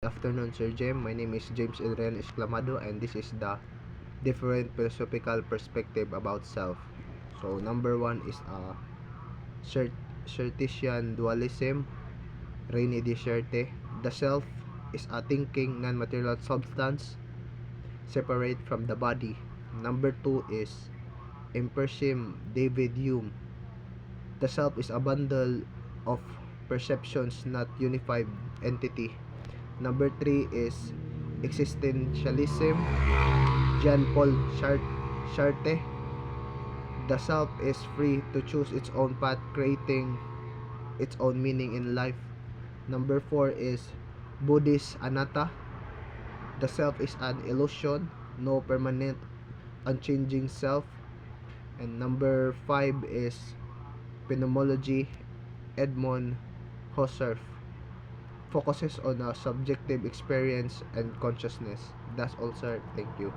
Afternoon, Sir Jem. My name is James Adrian Exclamado, and this is the different philosophical perspective about self. So, number one is Cartesian dualism, Rene Descartes. The self is a thinking non-material substance separate from the body. Number two is Empircism, David Hume. The self is a bundle of perceptions, not unified entity. Number three is Existentialism, Jean-Paul Sartre. The self is free to choose its own path, creating its own meaning in life. Number four is Buddhist Anatta. The self is an illusion, no permanent, unchanging self. And number five is Phenomenology, Edmund Husserl. Focuses on a subjective experience and consciousness. That's all, sir. Thank you.